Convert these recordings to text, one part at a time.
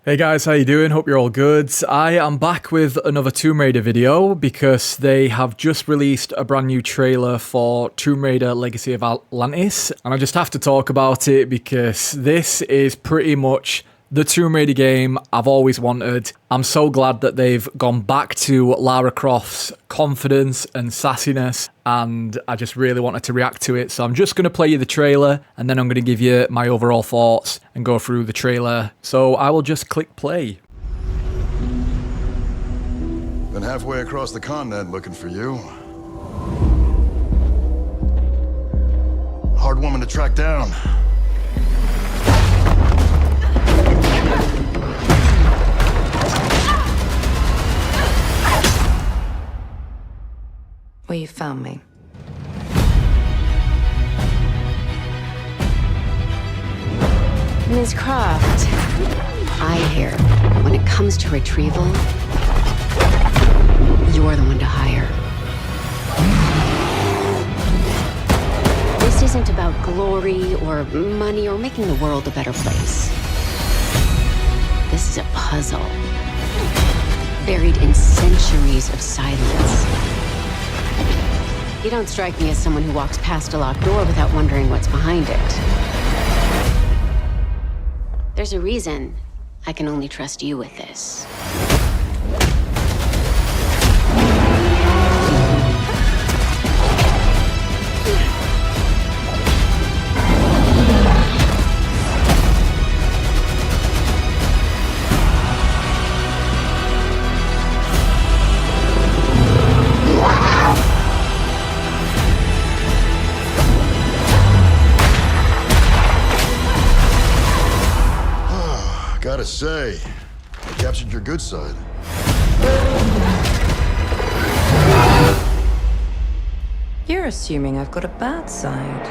Hey guys, how you doing? Hope you're all good. I am back with another Tomb Raider video because they have just released a brand new trailer for Tomb Raider Legacy of Atlantis, and I just have to talk about it because this is pretty much the Tomb Raider game I've always wanted. I'm so glad that they've gone back to Lara Croft's confidence and sassiness, and I just really wanted to react to it. So I'm just going to play you the trailer, and then I'm going to give you my overall thoughts and go through the trailer. So I will just click play. Been halfway across the continent looking for you. Hard woman to track down. Well, you found me. Ms. Croft, I hear when it comes to retrieval, you're the one to hire. This isn't about glory or money or making the world a better place. This is a puzzle, buried in centuries of silence. You don't strike me as someone who walks past a locked door without wondering what's behind it. There's a reason I can only trust you with this. Gotta say, you captured your good side. You're assuming I've got a bad side.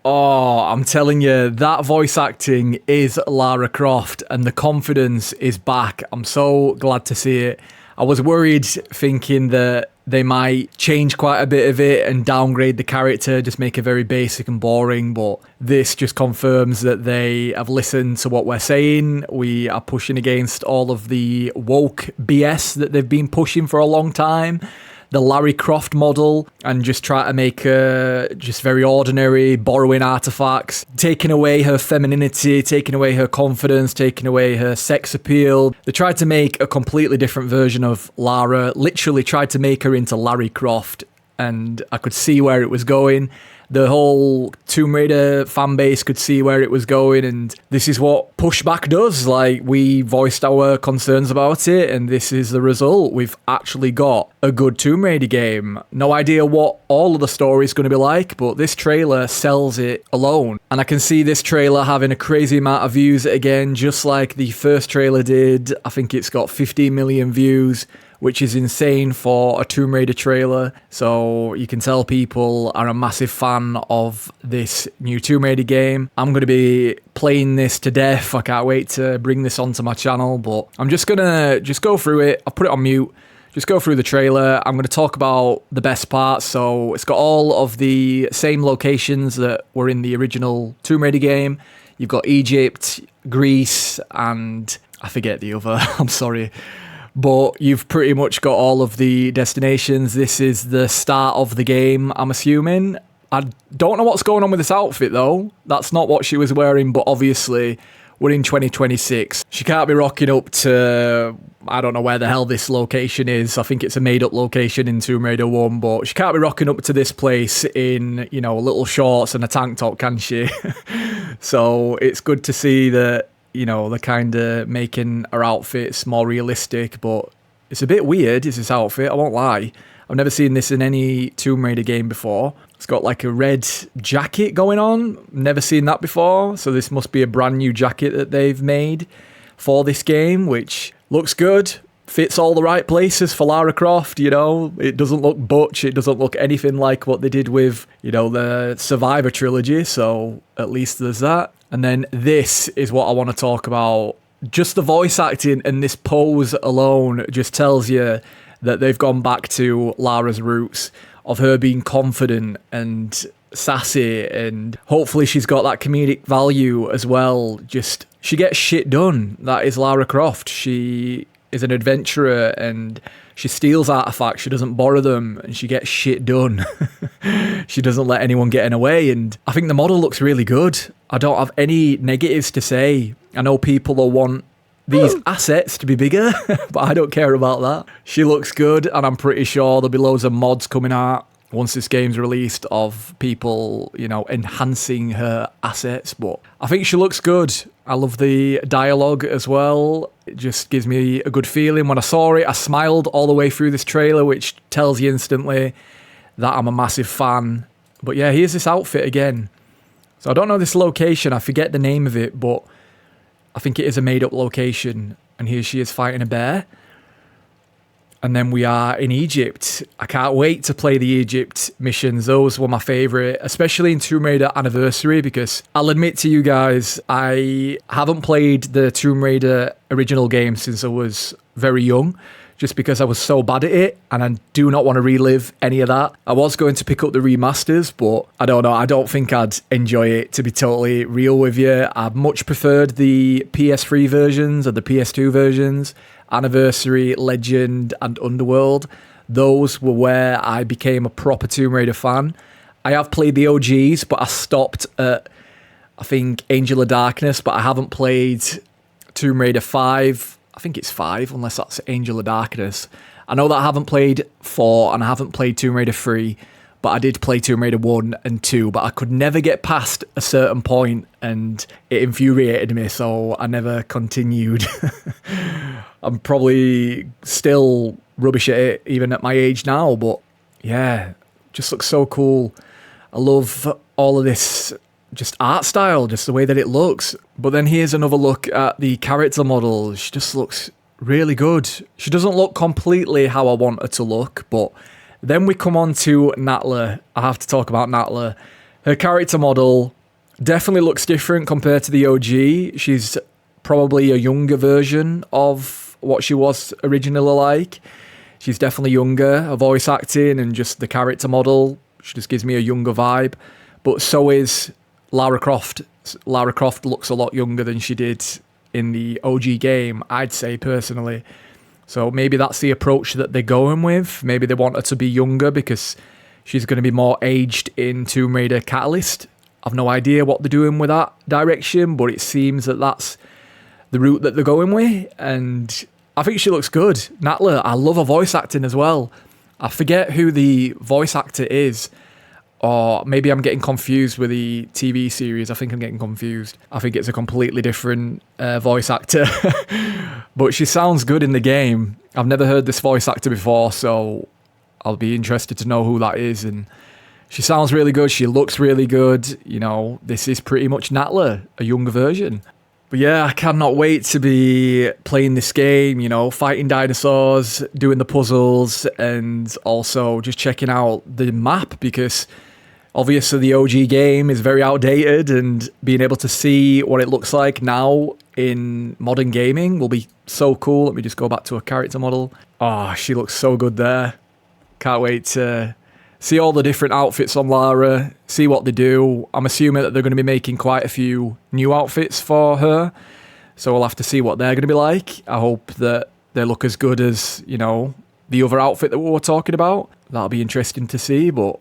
Oh, I'm telling you, that voice acting is Lara Croft and the confidence is back. I'm so glad to see it. I was worried thinking that they might change quite a bit of it and downgrade the character, just make it very basic and boring, but this just confirms that they have listened to what we're saying. We are pushing against all of the woke BS that they've been pushing for a long time. The Lara Croft model, and just try to make her just very ordinary, borrowing artifacts, taking away her femininity, taking away her confidence, taking away her sex appeal. They tried to make a completely different version of Lara, literally tried to make her into Lara Croft, and I could see where it was going. The whole Tomb Raider fan base could see where it was going, and this is what pushback does. Like, we voiced our concerns about it, and this is the result. We've actually got a good Tomb Raider game. No idea what all of the story is going to be like, but this trailer sells it alone. And I can see this trailer having a crazy amount of views again, just like the first trailer did. I think it's got 15 million views, which is insane for a Tomb Raider trailer. So you can tell people are a massive fan of this new Tomb Raider game. I'm going to be playing this to death. I can't wait to bring this onto my channel, but I'm just going to go through it. I'll put it on mute. Just go through the trailer. I'm going to talk about the best parts. So it's got all of the same locations that were in the original Tomb Raider game. You've got Egypt, Greece, and I forget the other. I'm sorry. But you've pretty much got all of the destinations. This is the start of the game, I'm assuming. I don't know what's going on with this outfit, though. That's not what she was wearing, but obviously we're in 2026. She can't be rocking up to, I don't know where the hell this location is. I think it's a made-up location in Tomb Raider 1, but she can't be rocking up to this place in, you know, little shorts and a tank top, can she? So it's good to see that, you know, they're kind of making her outfits more realistic, but it's a bit weird, is this outfit, I won't lie. I've never seen this in any Tomb Raider game before. It's got like a red jacket going on. Never seen that before, so this must be a brand new jacket that they've made for this game, which looks good. Fits all the right places for Lara Croft, you know. It doesn't look butch, it doesn't look anything like what they did with, you know, the Survivor trilogy, so at least there's that. And then this is what I want to talk about. Just the voice acting and this pose alone just tells you that they've gone back to Lara's roots. of her being confident and sassy, and hopefully she's got that comedic value as well. Just, she gets shit done. That is Lara Croft. She is an adventurer and she steals artifacts, she doesn't borrow them, and she gets shit done. She doesn't let anyone get in her way, and I think the model looks really good. I don't have any negatives to say. I know people will want these assets to be bigger, but I don't care about that. She looks good, and I'm pretty sure there'll be loads of mods coming out once this game's released of people, you know, enhancing her assets. But I think she looks good. I love the dialogue as well. It just gives me a good feeling. When I saw it, I smiled all the way through this trailer, which tells you instantly that I'm a massive fan. But yeah, here's this outfit again. So I don't know this location. I forget the name of it, but I think it is a made-up location. And here she is fighting a bear. And then we are in Egypt. I can't wait to play the Egypt missions. Those were my favourite, especially in Tomb Raider Anniversary, because I'll admit to you guys, I haven't played the Tomb Raider original game since I was very young, just because I was so bad at it, and I do not want to relive any of that. I was going to pick up the remasters, but I don't know. I don't think I'd enjoy it, to be totally real with you. I much preferred the PS3 versions and the PS2 versions. Anniversary, Legend, and Underworld. Those were where I became a proper Tomb Raider fan. I have played the OGs, but I stopped at, I think, Angel of Darkness, but I haven't played Tomb Raider 5. I think it's 5, unless that's Angel of Darkness. I know that I haven't played 4, and I haven't played Tomb Raider 3, but I did play Tomb Raider 1 and 2, but I could never get past a certain point, and it infuriated me, so I never continued. I'm probably still rubbish at it, even at my age now, but yeah, just looks so cool. I love all of this just art style, just the way that it looks. But then here's another look at the character model. She just looks really good. She doesn't look completely how I want her to look, but then we come on to Natla. I have to talk about Natla. Her character model definitely looks different compared to the OG. She's probably a younger version of what she was originally like. She's definitely younger. Her voice acting and just the character model, she just gives me a younger vibe. But so is Lara Croft. Lara Croft looks a lot younger than she did in the OG game, I'd say personally. So maybe that's the approach that they're going with. Maybe they want her to be younger because she's going to be more aged in Tomb Raider Catalyst. I've no idea what they're doing with that direction, but it seems that that's the route that they're going with, and I think she looks good. Natla, I love her voice acting as well. I forget who the voice actor is, or maybe I'm getting confused with the TV series. I think I'm getting confused. I think it's a completely different voice actor, but she sounds good in the game. I've never heard this voice actor before, so I'll be interested to know who that is, and she sounds really good. She looks really good. You know, this is pretty much Natla, a younger version. But yeah, I cannot wait to be playing this game, you know, fighting dinosaurs, doing the puzzles, and also just checking out the map, because obviously the OG game is very outdated, and being able to see what it looks like now in modern gaming will be so cool. Let me just go back to a character model. Oh, she looks so good there. Can't wait to see all the different outfits on Lara, see what they do. I'm assuming that they're going to be making quite a few new outfits for her, so we'll have to see what they're going to be like. I hope that they look as good as, you know, the other outfit that we were talking about. That'll be interesting to see, but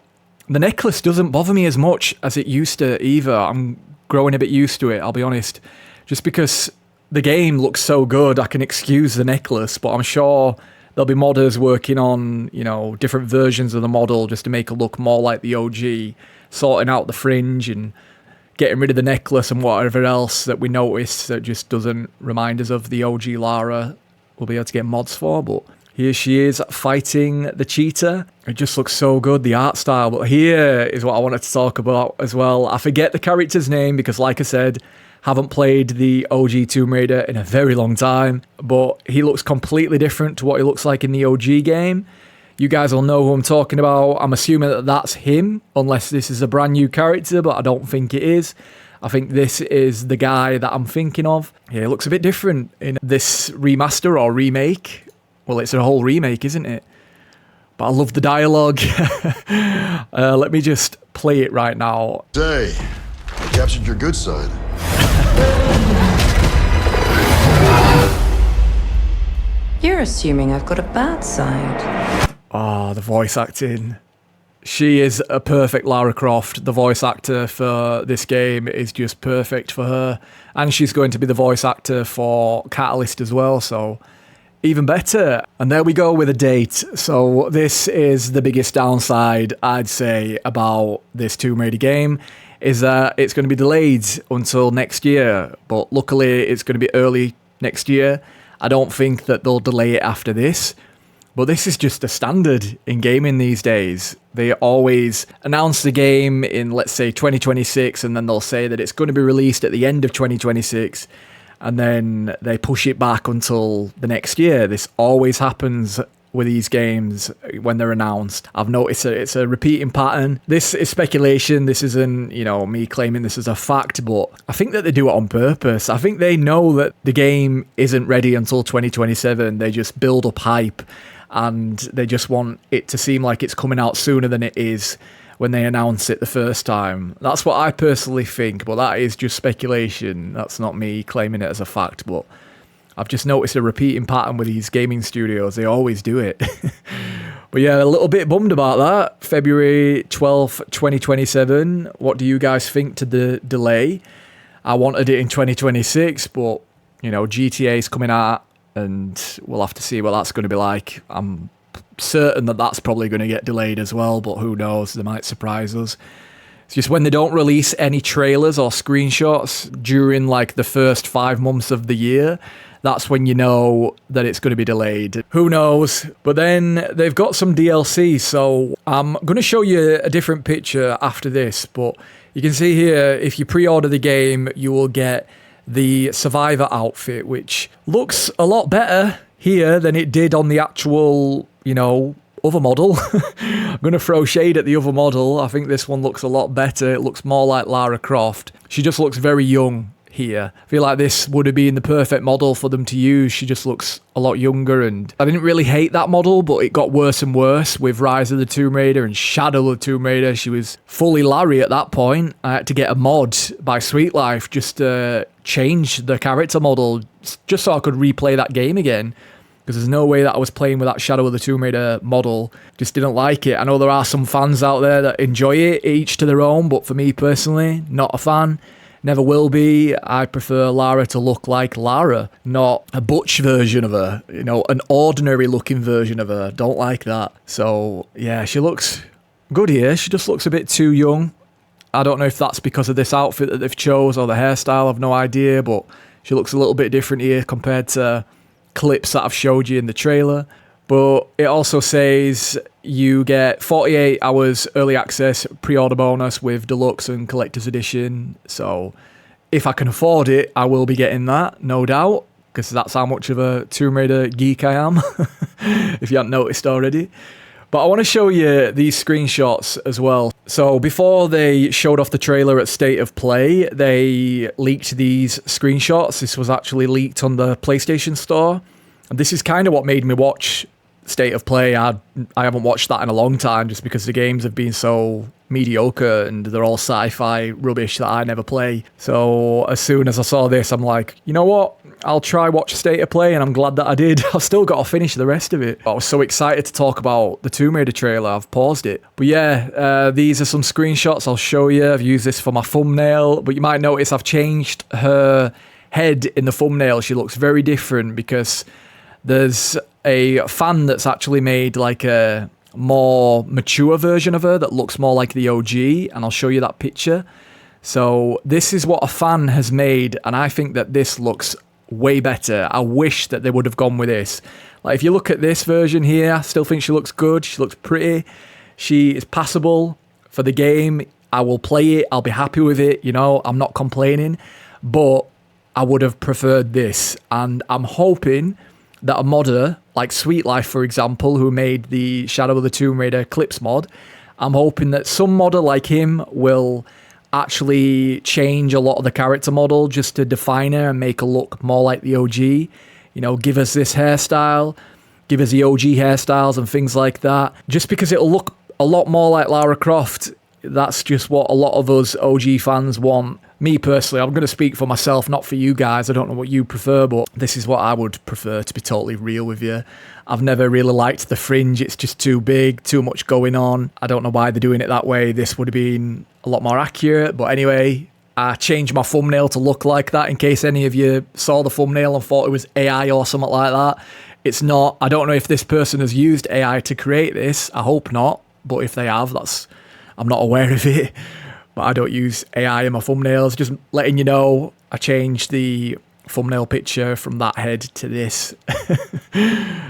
the necklace doesn't bother me as much as it used to either. I'm growing a bit used to it, I'll be honest. Just because the game looks so good, I can excuse the necklace, but I'm sure there'll be modders working on, you know, different versions of the model just to make it look more like the OG, sorting out the fringe and getting rid of the necklace and whatever else that we notice that just doesn't remind us of the OG Lara. We'll be able to get mods for, but here she is fighting the cheetah. It just looks so good, the art style. But here is what I wanted to talk about as well. I forget the character's name because, like I said, haven't played the OG Tomb Raider in a very long time, but he looks completely different to what he looks like in the OG game. You guys will know who I'm talking about. I'm assuming that that's him, unless this is a brand new character, but I don't think it is. I think this is the guy that I'm thinking of. Yeah, it looks a bit different in this remaster or remake. Well, it's a whole remake, isn't it? but I love the dialogue. Let me just play it right now. Say, I captured your good side. You're assuming I've got a bad side. Oh, the voice acting. She is a perfect Lara Croft. The voice actor for this game is just perfect for her. And she's going to be the voice actor for Catalyst as well, so even better. And there we go with a date. So this is the biggest downside, I'd say, about this Tomb Raider game, is that it's going to be delayed until next year. But luckily, it's going to be early next year. I don't think that they'll delay it after this. But this is just a standard in gaming these days. They always announce the game in, let's say, 2026, and then they'll say that it's going to be released at the end of 2026, and then they push it back until the next year. This always happens with these games when they're announced. I've noticed it's a repeating pattern. This is speculation. This isn't, me claiming this as a fact, but I think that they do it on purpose. I think they know that the game isn't ready until 2027. They just build up hype, and they just want it to seem like it's coming out sooner than it is when they announce it the first time. That's what I personally think, but that is just speculation. That's not me claiming it as a fact, but I've just noticed a repeating pattern with these gaming studios. They always do it. But yeah, a little bit bummed about that. February 12th, 2027. What do you guys think to the delay? I wanted it in 2026, but, GTA's coming out, and we'll have to see what that's going to be like. I'm certain that that's probably going to get delayed as well, but who knows? They might surprise us. It's just when they don't release any trailers or screenshots during the first 5 months of the year, that's when you know that it's going to be delayed. Who knows? But then they've got some DLC, so I'm going to show you a different picture after this, but you can see here, if you pre-order the game, you will get the Survivor outfit, which looks a lot better here than it did on the actual, other model. I'm going to throw shade at the other model. I think this one looks a lot better. It looks more like Lara Croft. She just looks very young here. I feel like this would have been the perfect model for them to use. She just looks a lot younger, and I didn't really hate that model, but it got worse and worse with Rise of the Tomb Raider and Shadow of the Tomb Raider. She was fully Larry at that point. I had to get a mod by Sweet Life just to change the character model, just so I could replay that game again, because there's no way that I was playing with that Shadow of the Tomb Raider model. Just didn't like it. I know there are some fans out there that enjoy it, each to their own, but for me personally, not a fan. Never will be. I prefer Lara to look like Lara, not a butch version of her, an ordinary looking version of her. Don't like that. So yeah, she looks good here. She just looks a bit too young. I don't know if that's because of this outfit that they've chose or the hairstyle. I've no idea, but she looks a little bit different here compared to clips that I've showed you in the trailer. But it also says you get 48 hours early access pre-order bonus with deluxe and collector's edition. So if I can afford it, I will be getting that, no doubt, because that's how much of a Tomb Raider geek I am, if you haven't noticed already. But I want to show you these screenshots as well. So before they showed off the trailer at State of Play, they leaked these screenshots. This was actually leaked on the PlayStation Store. And this is kind of what made me watch State of Play. I haven't watched that in a long time, just because the games have been so mediocre and they're all sci-fi rubbish that I never play. So as soon as I saw this, I'm like, you know what? I'll try watch State of Play, and I'm glad that I did. I've still got to finish the rest of it. I was so excited to talk about the Tomb Raider trailer, I've paused it. But yeah, these are some screenshots I'll show you. I've used this for my thumbnail, but you might notice I've changed her head in the thumbnail. She looks very different because there's a fan that's actually made a more mature version of her that looks more like the OG, and I'll show you that picture. So this is what a fan has made, and I think that this looks way better. I wish that they would have gone with this. If you look at this version here, I still think she looks good. She looks pretty. She is passable for the game. I will play it. I'll be happy with it. I'm not complaining, but I would have preferred this, and I'm hoping that a modder like Sweet Life, for example, who made the Shadow of the Tomb Raider clips mod, I'm hoping that some modder like him will actually change a lot of the character model just to define her and make her look more like the OG. Give us this hairstyle, give us the OG hairstyles and things like that. Just because it'll look a lot more like Lara Croft. That's just what a lot of us OG fans want. Me personally, I'm going to speak for myself, not for you guys. I don't know what you prefer, but this is what I would prefer, to be totally real with you. I've never really liked the fringe. It's just too big, too much going on. I don't know why they're doing it that way. This would have been a lot more accurate. But anyway, I changed my thumbnail to look like that in case any of you saw the thumbnail and thought it was AI or something like that. It's not. I don't know if this person has used AI to create this. I hope not. But if they have, I'm not aware of it. But I don't use AI in my thumbnails. Just letting you know, I changed the thumbnail picture from that head to this.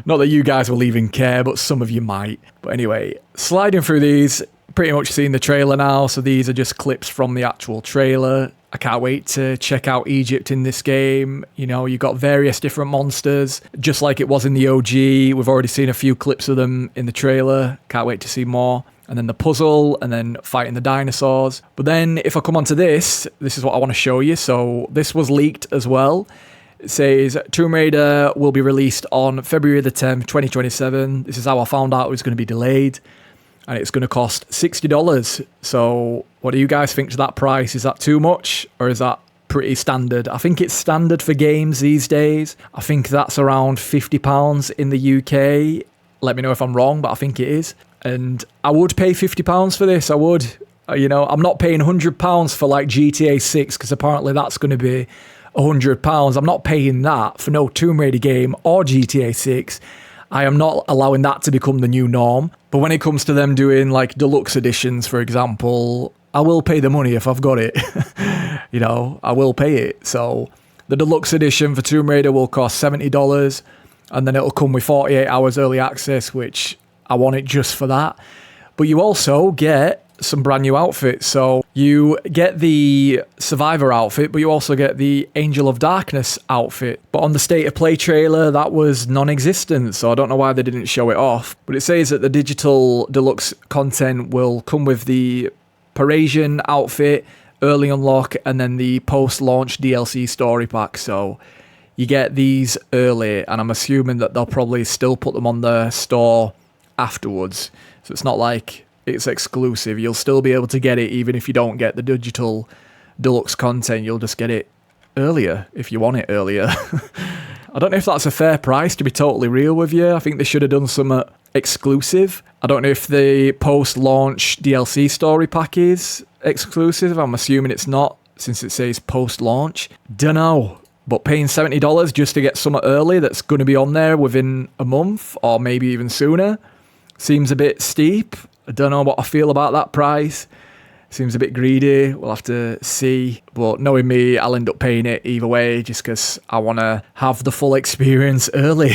Not that you guys will even care, but some of you might. But anyway, sliding through these, pretty much seen the trailer now. So these are just clips from the actual trailer. I can't wait to check out Egypt in this game. You know, you got various different monsters, just like it was in the OG. We've already seen a few clips of them in the trailer. Can't wait to see more. And then the puzzle, and then fighting the dinosaurs. But then if I come onto this is what I want to show you. So this was leaked as well. It says Tomb Raider will be released on February the 10th, 2027. This is how I found out it was going to be delayed. And it's going to cost $60. So what do you guys think to that price? Is that too much, or is that pretty standard? I think it's standard for games these days. I think that's around £50 in the UK. Let me know if I'm wrong, but I think it is. And I would pay £50 for this. I would. You know, I'm not paying £100 for like GTA 6 because apparently that's going to be £100. I'm not paying that for no Tomb Raider game or GTA 6. I am not allowing that to become the new norm. But when it comes to them doing like deluxe editions, for example, I will pay the money if I've got it. You know, I will pay it. So the deluxe edition for Tomb Raider will cost $70, and then it'll come with 48 hours early access, which I want it just for that. But you also get some brand new outfits. So you get the Survivor outfit, but you also get the Angel of Darkness outfit. But on the State of Play trailer, that was non-existent, so I don't know why they didn't show it off. But it says that the digital deluxe content will come with the Parisian outfit, early unlock, and then the post-launch DLC story pack. So you get these early, and I'm assuming that they'll probably still put them on the store afterwards. So it's not like it's exclusive. You'll still be able to get it even if you don't get the digital deluxe content. You'll just get it earlier if you want it earlier. I don't know if that's a fair price, to be totally real with you. I think they should have done some exclusive. I don't know if the post-launch DLC story pack is exclusive. I'm assuming it's not, since it says post-launch. Dunno. But paying $70 just to get something early that's going to be on there within a month or maybe even sooner seems a bit steep. I don't know what I feel about that price. Seems a bit greedy. We'll have to see. But knowing me, I'll end up paying it either way just because I want to have the full experience early.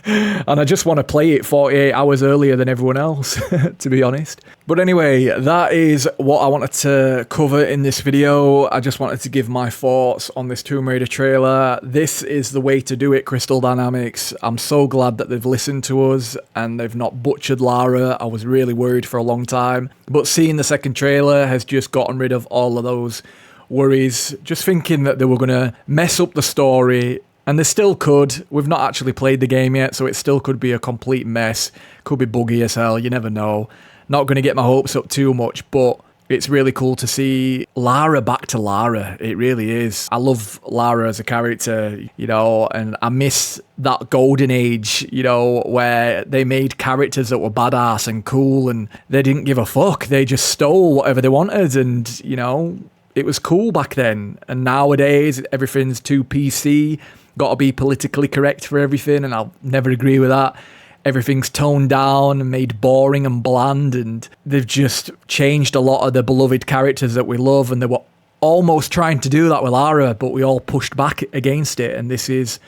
And I just want to play it 48 hours earlier than everyone else, to be honest. But anyway, that is what I wanted to cover in this video. I just wanted to give my thoughts on this Tomb Raider trailer. This is the way to do it, Crystal Dynamics. I'm so glad that they've listened to us and they've not butchered Lara. I was really worried for a long time. But seeing the second trailer has just gotten rid of all of those worries. Just thinking that they were going to mess up the story, and they still could. We've not actually played the game yet, so it still could be a complete mess. Could be buggy as hell, you never know. Not going to get my hopes up too much, but it's really cool to see Lara back to Lara. It really is. I love Lara as a character, you know, and I miss that golden age, you know, where they made characters that were badass and cool and they didn't give a fuck. They just stole whatever they wanted, and, you know, it was cool back then. And nowadays, everything's too PC. Got to be politically correct for everything, and I'll never agree with that. Everything's toned down and made boring and bland, and they've just changed a lot of the beloved characters that we love, and they were almost trying to do that with Lara, but we all pushed back against it, and this is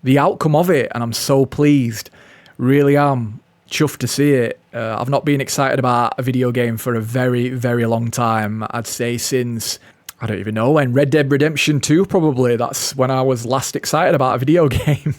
the outcome of it, and I'm so pleased. Really am. Chuffed to see it. I've not been excited about a video game for a very, very long time. I'd say since, I don't even know when, Red Dead Redemption 2 probably. That's when I was last excited about a video game.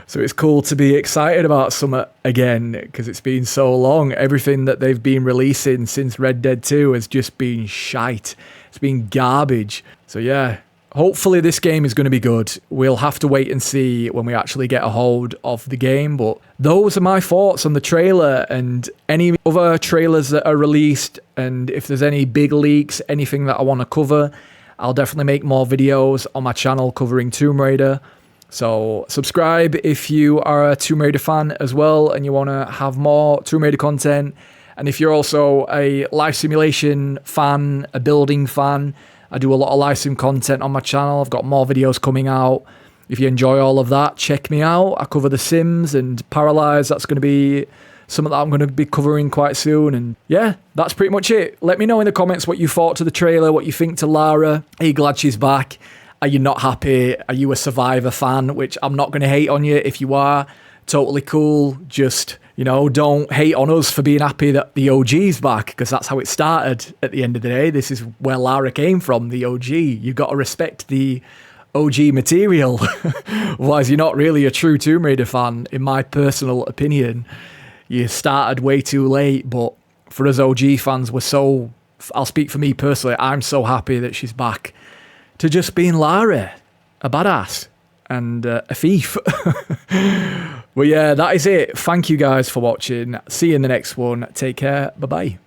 So it's cool to be excited about something again, because it's been so long. Everything that they've been releasing since Red Dead 2 has just been shite. It's been garbage. So yeah, hopefully this game is going to be good. We'll have to wait and see when we actually get a hold of the game. But those are my thoughts on the trailer and any other trailers that are released. And if there's any big leaks, anything that I want to cover, I'll definitely make more videos on my channel covering Tomb Raider. So subscribe if you are a Tomb Raider fan as well and you want to have more Tomb Raider content. And if you're also a life simulation fan, a building fan, I do a lot of live sim content on my channel. I've got more videos coming out. If you enjoy all of that, check me out. I cover The Sims and Paralyzed. That's going to be something that I'm going to be covering quite soon. And yeah, that's pretty much it. Let me know in the comments what you thought to the trailer, what you think to Lara. Are you glad she's back? Are you not happy? Are you a Survivor fan? Which I'm not going to hate on you. If you are, totally cool. Just, you know, don't hate on us for being happy that the OG's back, because that's how it started at the end of the day. This is where Lara came from, the OG. You've got to respect the OG material. Otherwise, you're not really a true Tomb Raider fan, in my personal opinion. You started way too late, but for us OG fans, I'll speak for me personally, I'm so happy that she's back to just being Lara, a badass and a thief. Well, yeah, that is it. Thank you guys for watching. See you in the next one. Take care. Bye-bye.